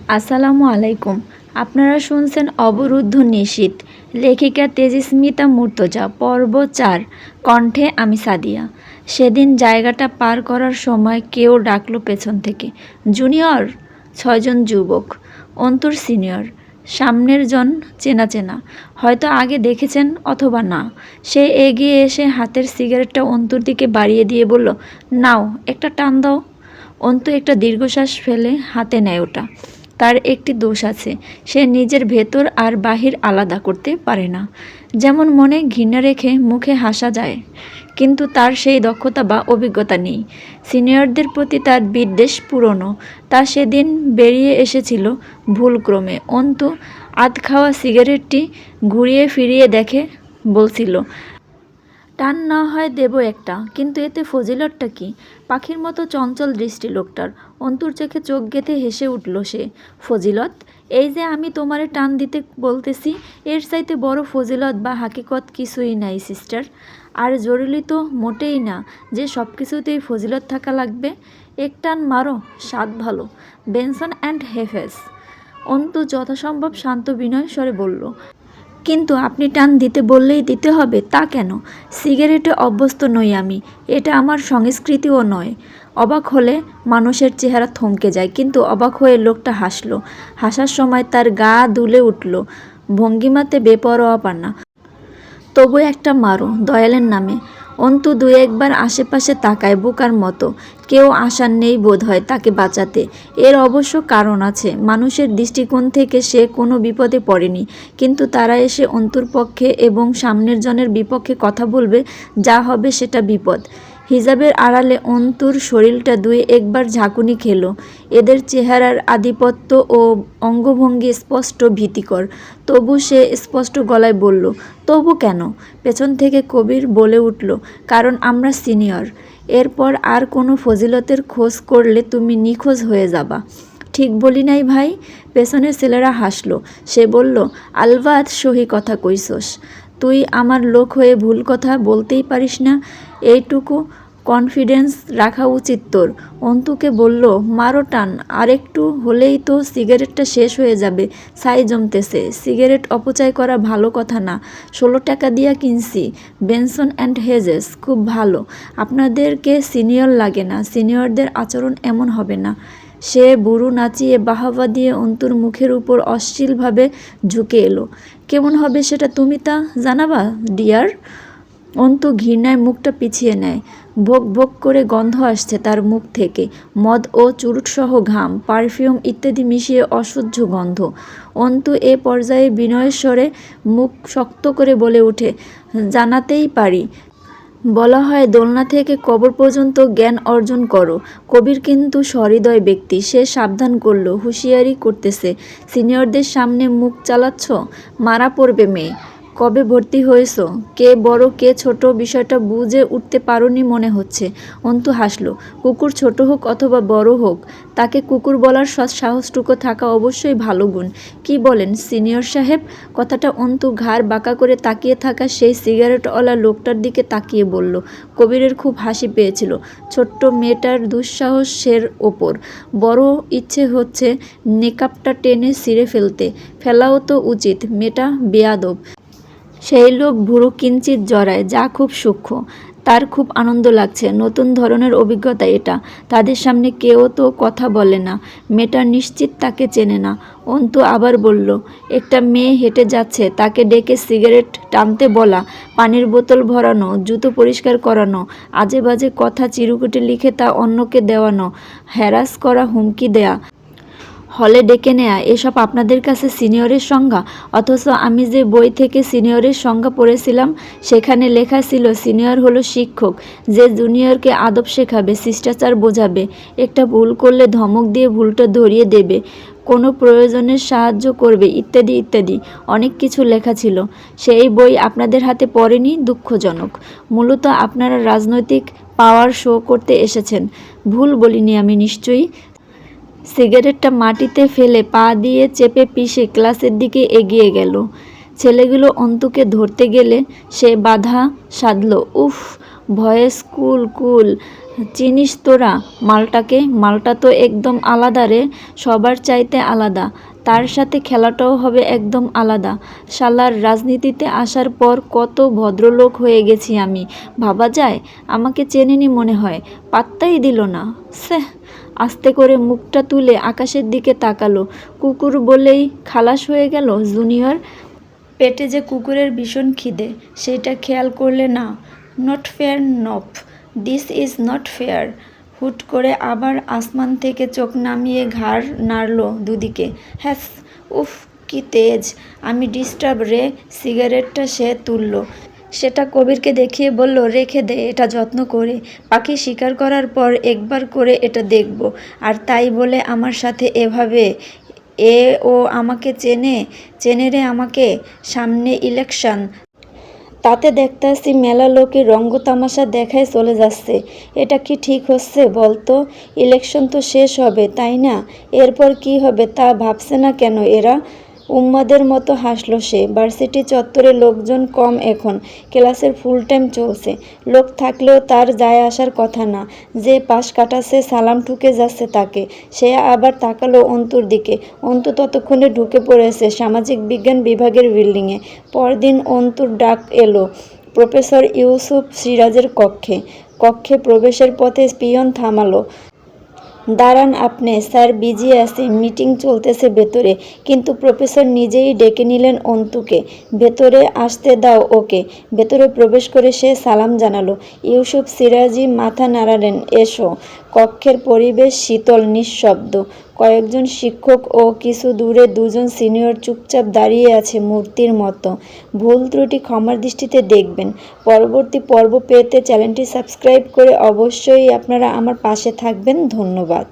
আসসালামু আলাইকুম। আপনারা শুনছেন অবরুদ্ধ নিশীথ, লেখিকা তেজস্মিতা মুর্তজা, পর্ব ৪, কণ্ঠে আমি সাদিয়া। সেদিন জায়গাটা পার করার সময় কেউ ডাকলো পেছন থেকে, জুনিয়র। ৬ জন যুবক, অন্তর সিনিয়র। সামনের জন চেনা চেনা, হয়তো আগে দেখেছেন অথবা না। সে এগিয়ে এসে হাতের সিগারেটটা অন্তুর দিকে বাড়িয়ে দিয়ে বলল, নাও একটা টান দাও। অন্তু একটা দীর্ঘশ্বাস ফেলে হাতে নেয় ওটা। তার একটি দোষ আছে, সে নিজের ভেতর আর বাহির আলাদা করতে পারে না। যেমন মনে ঘৃণা রেখে মুখে হাসা যায়, কিন্তু তার সেই দক্ষতা বা অভিজ্ঞতা নেই। সিনিয়রদের প্রতি তার বিদ্বেষ পুরনো, তা সেদিন বেরিয়ে এসেছিল ভুলক্রমে। অন্তু আধ খাওয়া সিগারেটটি ঘুরিয়ে ফিরিয়ে দেখে বলছিল, টান না হয় দেব একটা, কিন্তু এতে ফজিলতটা কি? পাখির মতো চঞ্চল দৃষ্টি লোকটার। অন্তুর চোখে চোখ গেঁথে হেসে উঠল সে। ফজিলত? এই যে আমি তোমারে টান দিতে বলতেছি, এর চাইতে বড় ফজিলত বা হাকিকত কিছুই নাই সিস্টার। আর জরুরি তো মোটেই না যে সব কিছুতেই ফজিলত থাকা লাগবে। এক টান মারো, স্বাদ ভালো। Benson and হেফেজ। অন্তু যথাসম্ভব শান্ত বিনয় স্বরে বলল, কিন্তু আপনি টান দিতে বললেই দিতে হবে তা কেন? সিগারেটে অভ্যস্ত নই আমি, এটা আমার সংস্কৃতিও নয়। অবাক হলে মানুষের চেহারা থমকে যায়, কিন্তু অবাক হয়ে লোকটা হাসল। হাসার সময় তার গা দুলে উঠল, ভঙ্গিমাতে বেপরোয়াপানা। তবু একটা মারো, দয়ালের নামে। অন্তু দুই একবার আশেপাশে তাকায় বোকার মতো। কেউ আশার নেই বোধ হয় তাকে বাঁচাতে। এর অবশ্য কারণ আছে। মানুষের দৃষ্টিকোণ থেকে সে কোনো বিপদে পড়েনি, কিন্তু তারা এসে অন্তুর পক্ষে এবং সামনের জনের বিপক্ষে কথা বলবে, যা হবে সেটা বিপদ। হিজাবের আড়ালে অন্তুর শরীরটা দুই একবার ঝাঁকুনি খেল। এদের চেহারার আধিপত্য ও অঙ্গভঙ্গি স্পষ্ট ভীতিকর। তবু সে স্পষ্ট গলায় বলল, তবু কেন? পেছন থেকে কবির বলে উঠল, কারণ আমরা সিনিয়র। এরপর আর কোনো ফজিলতের খোঁজ করলে তুমি নিখোঁজ হয়ে যাবা। ঠিক বলি নাই ভাই? পেছনের ছেলেরা হাসল। সে বলল, আলবাত সহি কথা কইছস। তুই আমার লোক হয়ে ভুল কথা বলতেই পারিস না, এইটুকু কনফিডেন্স রাখা উচিত তোর। অন্তুকে বলল, মারো টান, আরেকটু হলেই তো সিগারেটটা শেষ হয়ে যাবে। ছাই জমতেছে, সিগারেট অপচয় করা ভালো কথা না। 16 টাকা দিয়া কিনছি, বেনসন অ্যান্ড হেজেস, খুব ভালো। আপনাদেরকে সিনিয়র লাগে না, সিনিয়রদের আচরণ এমন হবে না। সে বুড়ো নাচিয়ে বাহাবা দিয়ে অন্তুর মুখের উপর অশ্লীলভাবে ঝুঁকে এলো। কেমন হবে সেটা তুমি তা জানাবা ডিয়ার? অন্তু ঘৃণায় মুখটা পিছিয়ে নেয়। ভোক ভোক করে গন্ধ আসছে তার মুখ থেকে, মদ ও চুরুটসহ ঘাম, পারফিউম ইত্যাদি মিশিয়ে অসহ্য গন্ধ। অন্তু এ পর্যায়ে বিনয়ের স্বরে মুখ শক্ত করে বলে ওঠে, জানাতেই পারি। বলা হয় দোলনা থেকে কবর পর্যন্ত জ্ঞান অর্জন করো। কবির কিন্তু সহৃদয় ব্যক্তি, সে সাবধান করল, হুঁশিয়ারি করতেছে, সিনিয়রদের সামনে মুখ চালাচ্ছ, মারা পড়বে মেয়ে। কবে ভর্তি হয়েছ? কে বড় কে ছোট বিষয়টা বুঝে উঠতে পারোনি মনে হচ্ছে। অন্তু হাসল। কুকুর ছোট হোক অথবা বড় হোক, তাকে কুকুর বলার সাহসটুকু থাকা অবশ্যই ভালো গুণ। কি বলেন সিনিয়র সাহেব? কথাটা অন্তু ঘাড় বাঁকা করে তাকিয়ে থাকা সেই সিগারেটওয়ালা লোকটার দিকে তাকিয়ে বলল। কবিরের খুব হাসি পেয়েছিল ছোট্ট মেয়েটার দুঃসাহসের ওপর। বড় ইচ্ছে হচ্ছে নেকাবটা টেনে ছিঁড়ে ফেলাও তো উচিত। মেয়েটা বেয়াদব। সেই লোক ভুরু কিঞ্চিৎ জড়ায়, যা খুব সূক্ষ্ম। তার খুব আনন্দ লাগছে, নতুন ধরনের অভিজ্ঞতা এটা। তাদের সামনে কেউ তো কথা বলে না। মেয়েটা নিশ্চিত তাকে চেনে না। অন্তু আবার বলল, একটা মেয়ে হেঁটে যাচ্ছে, তাকে ডেকে সিগারেট টানতে বলা, পানির বোতল ভরানো, জুতো পরিষ্কার করানো, আজে বাজে কথা চিরকুটে লিখে তা অন্যকে দেওয়ানো, হ্যারাস করা, হুমকি দেয়া, হলে ডেকে নেয়া, এসব আপনাদের কাছে সিনিয়রের সংজ্ঞা? অথচ আমি যে বই থেকে সিনিয়রের সংজ্ঞা পড়েছিলাম, সেখানে লেখা ছিল সিনিয়র হলো শিক্ষক, যে জুনিয়রকে আদব শেখাবে, শিষ্টাচার বোঝাবে, একটা ভুল করলে ধমক দিয়ে ভুলটা ধরিয়ে দেবে, কোনো প্রয়োজনে সাহায্য করবে, ইত্যাদি ইত্যাদি। অনেক কিছু লেখা ছিল। সেই বই আপনাদের হাতে পড়েনি, দুঃখজনক। মূলত আপনারা রাজনৈতিক পাওয়ার শো করতে এসেছেন। ভুল বলিনি আমি নিশ্চয়ই? সিগারেটটা মাটিতে ফেলে পা দিয়ে চেপে পিষে ক্লাসের দিকে এগিয়ে গেল। ছেলেগুলো অন্তুকে ধরতে গেলে সে বাধা সাধল। উফ, ভয়েস কুল কুল, চিনিস তোরা মালটাকে? মালটা তো একদম আলাদা রে, সবার চাইতে আলাদা। তার সাথে খেলাটাও হবে একদম আলাদা। শালার রাজনীতিতে আসার পর কত ভদ্রলোক হয়ে গেছি আমি, ভাবা যায়? আমাকে চেনেনি মনে হয়, পাত্তাই দিল না। স্যাহ। আস্তে করে মুখটা তুলে আকাশের দিকে তাকালো। কুকুর বলেই খালাস হয়ে গেল জুনিয়র? পেটে যে কুকুরের ভীষণ খিদে, সেটা খেয়াল করলে না? Not fair knob, this is not fair. হুট করে আবার আসমান থেকে চোখ নামিয়ে ঘাড় নাড়ল দুদিকে। হ্যাস, উফ কি তেজ! আমি ডিস্টার্ব রে। সিগারেটটা সে তুলল, সেটা কবিরকে দেখিয়ে বলল, রেখে দে এটা যত্ন করে। পাখি শিকার করার পর একবার করে এটা দেখব, আর তাই বলে আমার সাথে এভাবে? ও আমাকে চেনে? চেনে রে আমাকে। সামনে ইলেকশন, তাতে দেখতাছি মেলা লোকে রঙ্গতামাশা দেখায় চলে যাচ্ছে। এটা কি ঠিক হচ্ছে বলতো? ইলেকশন তো শেষ হবে, তাই না? এরপর কি হবে তা ভাবছে না কেন এরা? উম্মাদের মতো হাসল সে। ভার্সিটি চত্বরে লোকজন কম এখন, ক্লাসের ফুল টাইম চলছে। লোক থাকলেও তার যায় আসার কথা না। যে পাশ কাটাচ্ছে সালাম ঠুকে যাচ্ছে তাকে। সে আবার তাকালো অন্তুর দিকে। অন্তু ততক্ষণে ঢুকে পড়েছে সামাজিক বিজ্ঞান বিভাগের বিল্ডিংয়ে। পরদিন অন্তুর ডাক এলো প্রফেসর ইউসুফ সিরাজের কক্ষে। কক্ষে প্রবেশের পথে পিয়ন থামালো। দাঁড়ান আপনি, স্যার বিজি আছে, মিটিং চলতেছে ভেতরে। কিন্তু প্রফেসর নিজেই ডেকে নিলেন অন্তুকে। ভেতরে আসতে দাও ওকে। ভেতরে প্রবেশ করে সে সালাম জানালো। ইউসুফ সিরাজি মাথা নাড়ালেন। এসো। কক্ষের পরিবেশ শীতল, নিঃশব্দ। কয়েকজন শিক্ষক ও কিছু দূরে দুজন সিনিয়র চুপচাপ দাঁড়িয়ে আছে মূর্তির মতো। ভুল ত্রুটি ক্ষমার দৃষ্টিতে দেখবেন। পরবর্তী পর্ব পেতে চ্যানেলটি সাবস্ক্রাইব করে অবশ্যই আপনারা আমার পাশে থাকবেন। ধন্যবাদ।